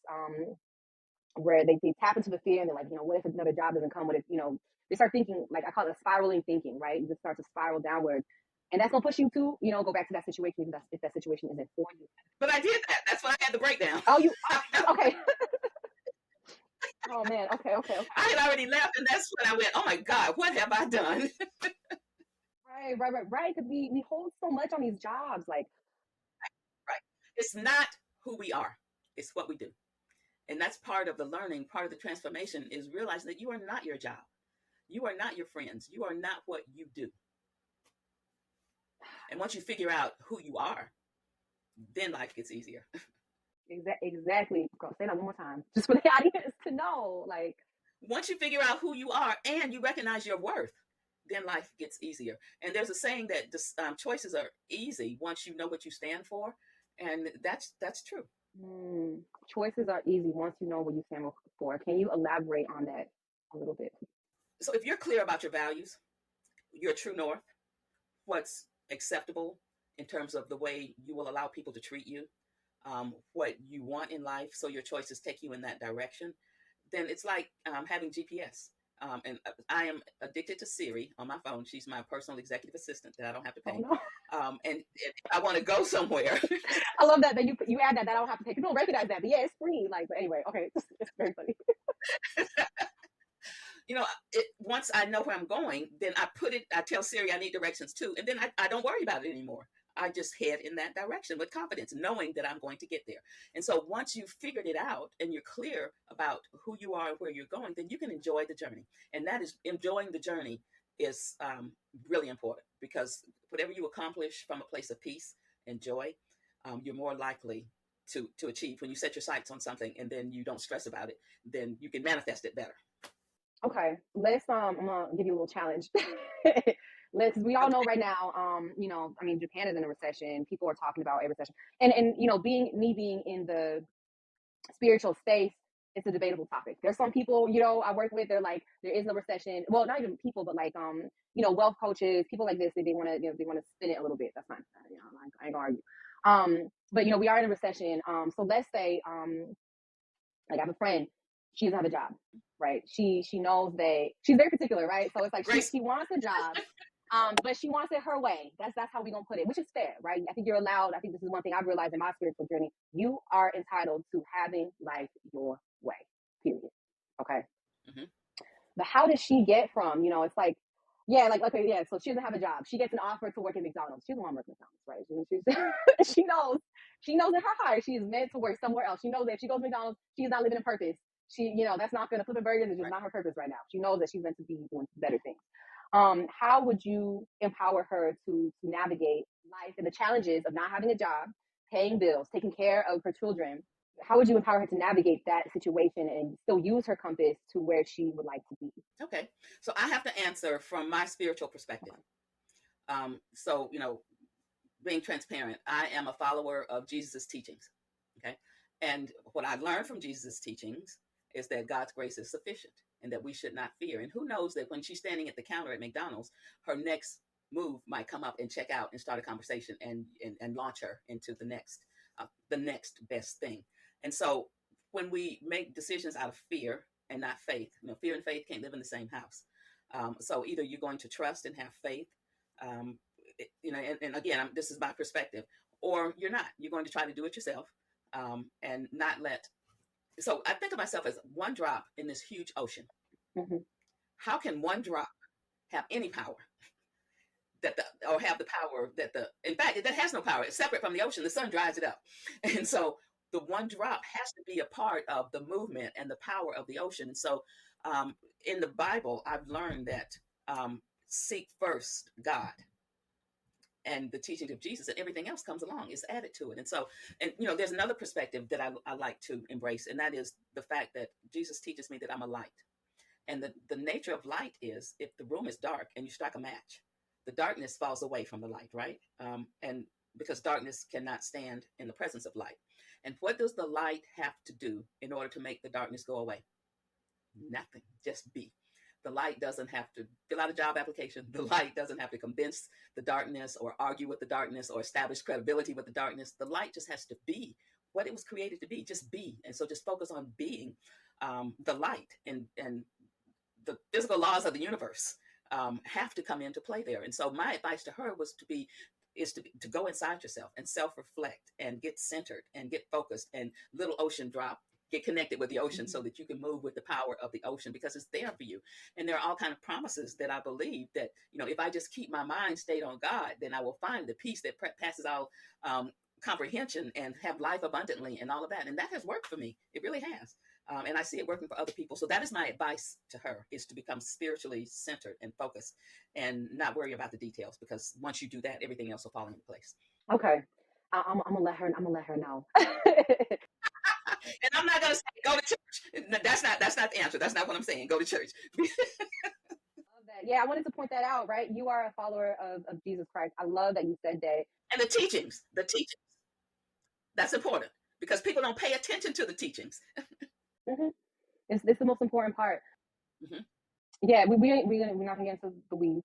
where they tap into the fear, and they're like, you know, what if another job doesn't come? What if, you know, they start thinking, like I call it spiraling thinking, right? You just start to spiral downwards. And that's gonna push you to, you know, go back to that situation if that situation isn't for you. But I did that. That's why I had the breakdown. Oh, okay. Oh man, okay. I had already left, and that's when I went, oh my God, what have I done? Right. Because we hold so much on these jobs, like. Right. It's not who we are. It's what we do. And that's part of the learning, part of the transformation is realizing that you are not your job. You are not your friends. You are not what you do. And once you figure out who you are, then life gets easier. Exactly. Go say that one more time, just for the audience to know. Like, once you figure out who you are and you recognize your worth, then life gets easier. And there's a saying that choices are easy once you know what you stand for, and that's true. Choices are easy once you know what you stand for. Can you elaborate on that a little bit? So if you're clear about your values, your true north, what's acceptable in terms of the way you will allow people to treat you, what you want in life, so your choices take you in that direction, then it's like having GPS. And I am addicted to Siri on my phone. She's my personal executive assistant that I don't have to pay. Oh, no. And if I want to go somewhere. I love that you add that I don't have to pay. People don't recognize that, but yeah, it's free. Like, but anyway, okay, it's very funny. You know, once I know where I'm going, then I tell Siri I need directions too. And then I don't worry about it anymore. I just head in that direction with confidence, knowing that I'm going to get there. And so once you've figured it out and you're clear about who you are and where you're going, then you can enjoy the journey. And that is, enjoying the journey is really important, because whatever you accomplish from a place of peace and joy, you're more likely to achieve. When you set your sights on something and then you don't stress about it, then you can manifest it better. Okay, let's I'm gonna give you a little challenge. We all know right now, you know, I mean, Japan is in a recession. People are talking about a recession, and you know, being in the spiritual space, it's a debatable topic. There's some people, you know, I work with, they're like, there is no recession. Well, not even people, but like you know, wealth coaches, people like this, they want to, you know, they want to spin it a little bit. That's fine. You know, I ain't gonna argue. But you know, we are in a recession. So let's say like I have a friend, she doesn't have a job, right? She knows that she's very particular, right? So it's like she wants a job, but she wants it her way. That's how we're gonna put it, which is fair, right? I think you're allowed. I think this is one thing I've realized in my spiritual journey. You are entitled to having life your way. Period. Okay. The how does she get from, it's like, yeah, like, okay, yeah, so she doesn't have a job. She gets an offer to work at McDonald's. She doesn't want to work at McDonald's, right? She knows in her heart she is meant to work somewhere else. She knows that if she goes to McDonald's, she's not living in purpose. She, that's not going to flip burgers. It's just Right. not her purpose right now. She knows that she's meant to be doing better things. How would you empower her to navigate life and the challenges of not having a job, paying bills, taking care of her children? How would you empower her to navigate that situation and still use her compass to where she would like to be? Okay. So I have to answer from my spiritual perspective. So, being transparent, I am a follower of Jesus' teachings. Okay. And what I learned from Jesus' teachings is that God's grace is sufficient and that we should not fear. And who knows that when she's standing at the counter at McDonald's, her next move might come up and check out and start a conversation and launch her into the next best thing. And so when we make decisions out of fear and not faith, fear and faith can't live in the same house. So either you're going to trust and have faith, um, and again, this is my perspective, or you're not. You're going to try to do it yourself, and not let. So I think of myself as one drop in this huge ocean. Mm-hmm. How can one drop have any power or have the power in fact, that has no power. It's separate from the ocean. The sun dries it up. And so the one drop has to be a part of the movement and the power of the ocean. And so in the Bible, I've learned that seek first God and the teachings of Jesus, and everything else comes along, is added to it. And so, there's another perspective that I like to embrace, and that is the fact that Jesus teaches me that I'm a light. And the nature of light is, if the room is dark and you strike a match, the darkness falls away from the light, right? And because darkness cannot stand in the presence of light. And what does the light have to do in order to make the darkness go away? Nothing, just be. The light doesn't have to fill out a job application. The light doesn't have to convince the darkness or argue with the darkness or establish credibility with the darkness. The light just has to be what it was created to be, just be. And so just focus on being the light, and the physical laws of the universe have to come into play there. And so my advice to her to go inside yourself and self-reflect and get centered and get focused, and little ocean drop, get connected with the ocean so that you can move with the power of the ocean, because it's there for you. And there are all kinds of promises that I believe that, if I just keep my mind stayed on God, then I will find the peace that passes all comprehension and have life abundantly and all of that. And that has worked for me. It really has. And I see it working for other people. So that is my advice to her, is to become spiritually centered and focused and not worry about the details, because once you do that, everything else will fall into place. Okay. I'm gonna let her know. And I'm not going to say go to church. That's not the answer. That's not what I'm saying. Go to church. Love that. Yeah, I wanted to point that out, right? You are a follower of Jesus Christ. I love that you said that. And the teachings, that's important, because people don't pay attention to the teachings. Mm-hmm. It's the most important part. Mm-hmm. Yeah, we're not gonna get into the weeds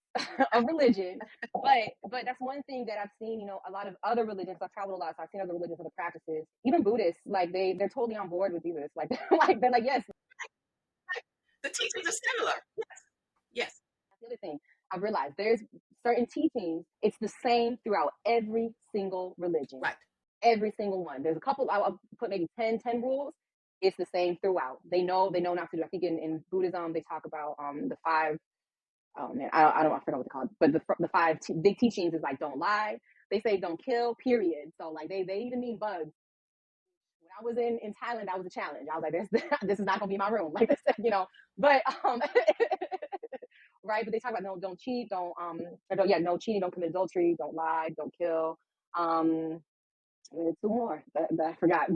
of religion, but that's one thing that I've seen. A lot of other religions. I've traveled a lot, so I've seen other religions, other practices. Even Buddhists, like they're totally on board with Jesus. Like they're like, yes. The teachings are similar. Yes. That's the other thing I've realized. There's certain teachings. It's the same throughout every single religion. Right. Every single one. There's a couple. I'll put maybe 10 rules. It's the same throughout. They know not to do. I think in Buddhism they talk about the five. Oh man, I forgot what they're called, but the five big teachings is like, don't lie. They say don't kill. Period. So like they even mean bugs. When I was in Thailand, that was a challenge. I was like, this is not gonna be my room. Like this, But right. But they talk about don't cheat, no cheating, don't commit adultery, don't lie, don't kill. Two more that I forgot,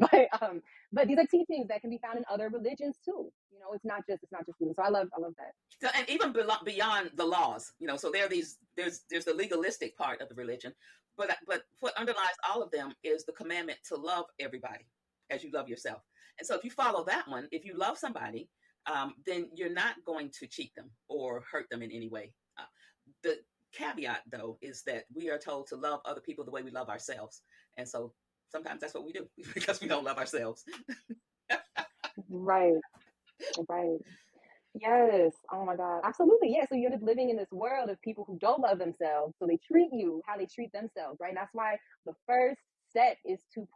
but these are teachings that can be found in other religions too. It's not just Buddhism. So I love that. So, and even beyond the laws, so there's the legalistic part of the religion, but what underlies all of them is the commandment to love everybody as you love yourself. And so if you follow that one, if you love somebody, then you're not going to cheat them or hurt them in any way. The caveat, though, is that we are told to love other people the way we love ourselves. And so sometimes that's what we do, because we don't love ourselves. Right. Yes. Oh my God. Absolutely. Yeah. So you're just living in this world of people who don't love themselves. So they treat you how they treat themselves, right? And that's why the first step is to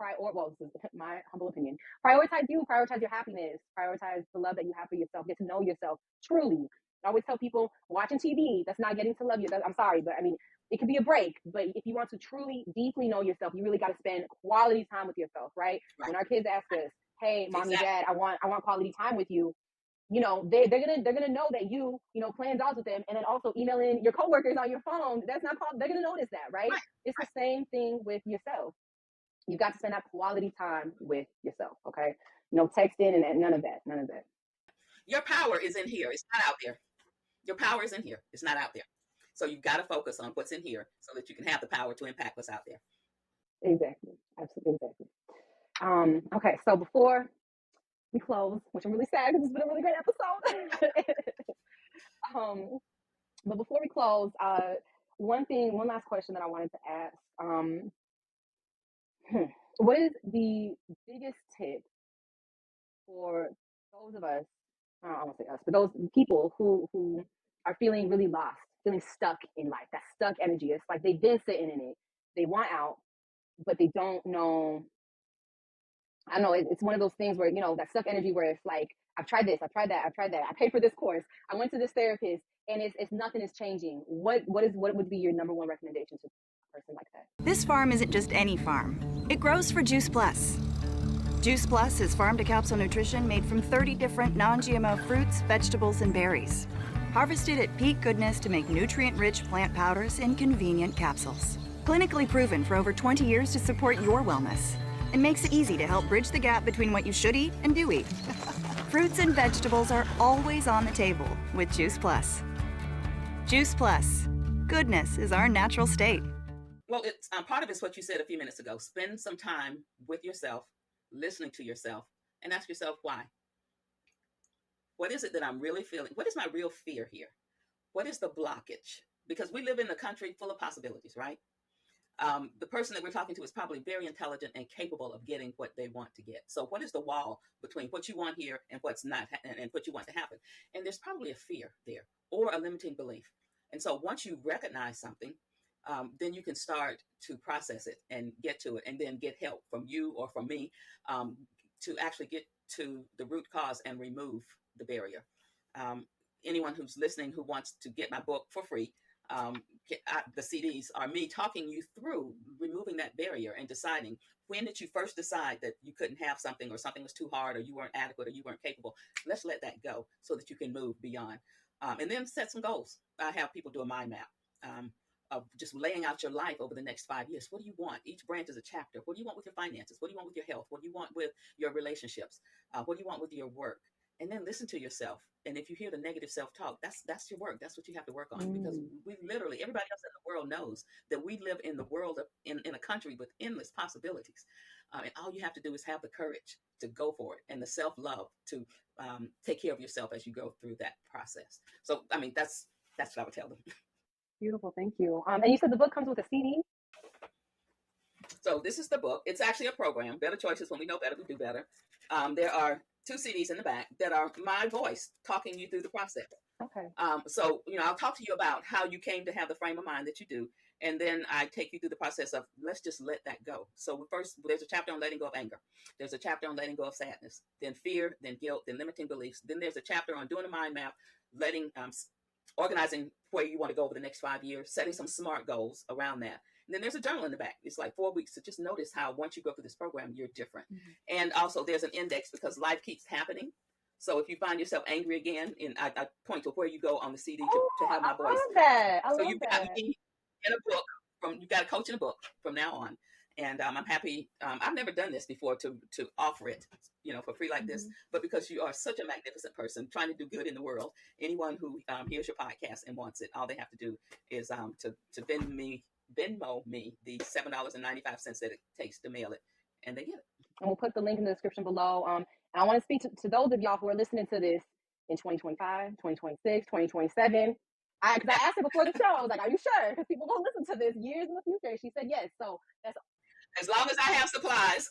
this is my humble opinion, prioritize you, prioritize your happiness, prioritize the love that you have for yourself, get to know yourself truly. I always tell people watching TV, that's not getting to love you. I'm sorry, but I mean, it could be a break. But if you want to truly, deeply know yourself, you really got to spend quality time with yourself, right? Right. When our kids ask us, "Hey, mommy, Exactly. dad, I want quality time with you," you know, they're gonna know that you know playing dolls with them, and then also emailing your coworkers on your phone. That's not called. They're gonna notice that, right? Right. It's the same thing with yourself. You got to spend that quality time with yourself. Okay, no texting and none of that. None of that. Your power is in here. It's not out there. Your power is in here. It's not out there. So you've got to focus on what's in here so that you can have the power to impact what's out there. Exactly. Absolutely. Exactly. Okay, so before we close, which I'm really sad because it's been a really great episode. But before we close, one last question that I wanted to ask. What is the biggest tip for those of us, I don't want to say us, but those people who are feeling really lost, feeling stuck in life, that stuck energy? It's like they've been sitting in it, they want out, but they don't know. I don't know, it's one of those things where, you know, that stuck energy where it's like, I've tried this, I've tried that, I've tried that. I paid for this course. I went to this therapist, and it's nothing is changing. What would be your number one recommendation to a person like that? This farm isn't just any farm. It grows for Juice Plus. Juice Plus is farm-to-capsule nutrition made from 30 different non-GMO fruits, vegetables, and berries. Harvested at peak goodness to make nutrient-rich plant powders in convenient capsules. Clinically proven for over 20 years to support your wellness. It makes it easy to help bridge the gap between what you should eat and do eat. Fruits and vegetables are always on the table with Juice Plus. Juice Plus. Goodness is our natural state. Well, it's part of it's what you said a few minutes ago. Spend some time with yourself, listening to yourself, and ask yourself why. What is it that I'm really feeling? What is my real fear here? What is the blockage? Because we live in a country full of possibilities, right? The person that we're talking to is probably very intelligent and capable of getting what they want to get. So what is the wall between what you want here and what's not and what you want to happen? And there's probably a fear there or a limiting belief. And so once you recognize something, then you can start to process it and get to it, and then get help from you or from me to actually get to the root cause and remove the barrier. Um, Anyone who's listening who wants to get my book for free, the CDs are me talking you through removing that barrier and deciding, when did you first decide that you couldn't have something, or something was too hard, or you weren't adequate, or you weren't capable. Let's let that go so that you can move beyond. And then set some goals. I have people do a mind map of just laying out your life over the next 5 years. What do you want? Each branch is a chapter. What do you want with your finances? What do you want with your health? What do you want with your relationships? What do you want with your work? And then listen to yourself. And if you hear the negative self-talk, that's your work. That's what you have to work on. Because we literally, everybody else in the world knows that we live in the world in a country with endless possibilities. And all you have to do is have the courage to go for it, and the self-love to take care of yourself as you go through that process. So, I mean, that's what I would tell them. Beautiful, thank you. And you said the book comes with a CD. So this is the book. It's actually a program, Better Choices. When we know better, we do better. There are 2 CDs in the back that are my voice talking you through the process. Okay. So, I'll talk to you about how you came to have the frame of mind that you do. And then I take you through the process of, let's just let that go. So first, there's a chapter on letting go of anger. There's a chapter on letting go of sadness, then fear, then guilt, then limiting beliefs. Then there's a chapter on doing a mind map, organizing where you want to go over the next 5 years, setting some SMART goals around that. And then there's a journal in the back. It's like 4 weeks to just notice how once you go through this program, you're different. Mm-hmm. And also there's an index, because life keeps happening. So if you find yourself angry again, and I point to where you go on the CD to have my voice. I love that. So you've got me in a book you've got a coach in a book from now on. And I'm happy. I've never done this before to offer it, for free like this. But because you are such a magnificent person trying to do good in the world, anyone who hears your podcast and wants it, all they have to do is to Venmo me the $7.95 that it takes to mail it, and they get it. And we'll put the link in the description below. And I want to speak to those of y'all who are listening to this in 2025, 2026, 2027. Because I asked her before the show, I was like, "Are you sure?" Because people will listen to this years in the future. She said yes. So that's as long as I have supplies.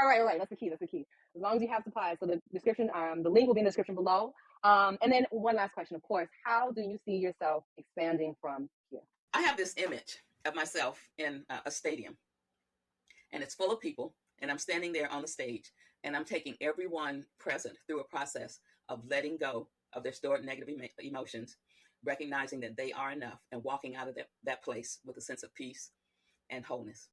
Right. That's the key. As long as you have supplies. So the description, the link will be in the description below. And then one last question, of course, how do you see yourself expanding from here? I have this image of myself in a stadium, and it's full of people, and I'm standing there on the stage, and I'm taking everyone present through a process of letting go of their stored negative emotions, recognizing that they are enough, and walking out of that place with a sense of peace and wholeness.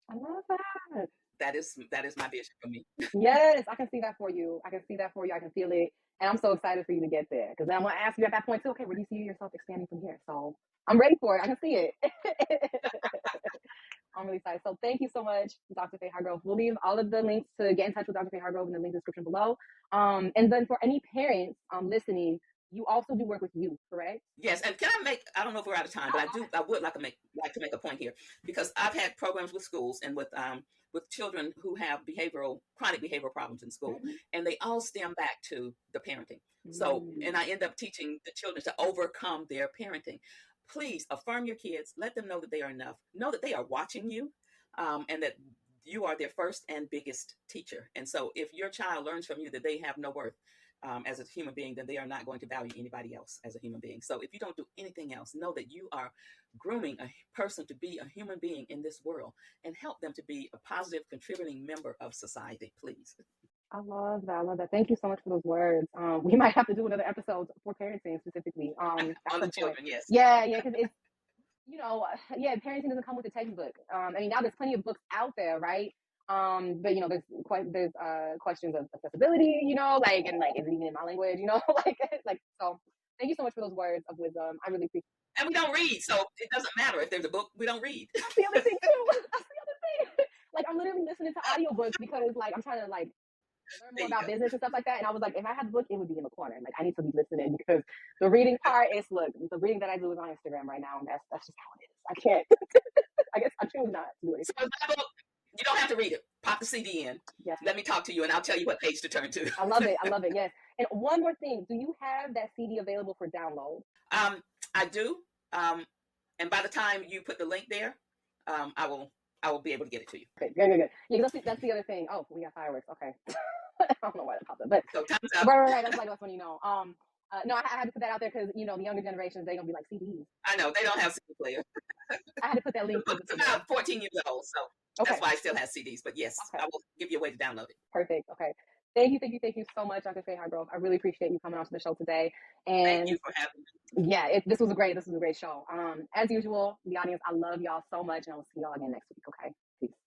I love that. That is my vision for me. Yes, I can see that for you. I can see that for you. I can feel it. And I'm so excited for you to get there. Because then I'm going to ask you at that point too, okay, where do you see yourself expanding from here? So I'm ready for it. I can see it. I'm really excited. So thank you so much, Dr. Faye Hargrove. We'll leave all of the links to get in touch with Dr. Faye Hargrove in the link description below. And then for any parents listening, you also do work with youth, correct? Yes, and can I make? I don't know if we're out of time, but I would like to make a point here, because I've had programs with schools and with children who have chronic behavioral problems in school, and they all stem back to the parenting. So, and I end up teaching the children to overcome their parenting. Please affirm your kids. Let them know that they are enough. Know that they are watching you, and that you are their first and biggest teacher. And so, if your child learns from you that they have no worth as a human being, then they are not going to value anybody else as a human being. So if you don't do anything else, know that you are grooming a person to be a human being in this world, and help them to be a positive, contributing member of society, please. I love that. I love that. Thank you so much for those words. We might have to do another episode for parenting specifically. On the children, yes. Yeah, because it's, parenting doesn't come with a textbook. I mean, now there's plenty of books out there, right? But there's questions of accessibility, and is it even in my language, so thank you so much for those words of wisdom. I really appreciate it. And we don't read, so it doesn't matter if there's a book, we don't read. That's the other thing too. That's the other thing. I'm literally listening to audiobooks because I'm trying to learn more about business and stuff like that. And I was like, if I had the book, it would be in the corner. I need to be listening, because the reading part is, the reading that I do is on Instagram right now, and that's just how it is. I can't. I guess I choose not to do anything. So that book, you don't have to read it. Pop the CD in. Yes. Let me talk to you, and I'll tell you what page to turn to. I love it. I love it. Yes. And one more thing, do you have that CD available for download? I do. And by the time you put the link there, I will be able to get it to you. Okay, good. Yeah, that's the other thing. Oh, we got fireworks. Okay. I don't know why that popped up, but so time's up. Right. That's when no, I had to put that out there because the younger generations, they're gonna be like CDs. I know they don't have CD player. I had to put that link. It's about 14 years old, so that's why I still have CDs. But yes, I will give you a way to download it. Perfect. Okay. Thank you so much, Dr. Faye Hargrove. I really appreciate you coming on to the show today. And thank you for having me. Yeah, this was a great show. As usual, the audience, I love y'all so much, and I will see y'all again next week. Okay. Peace.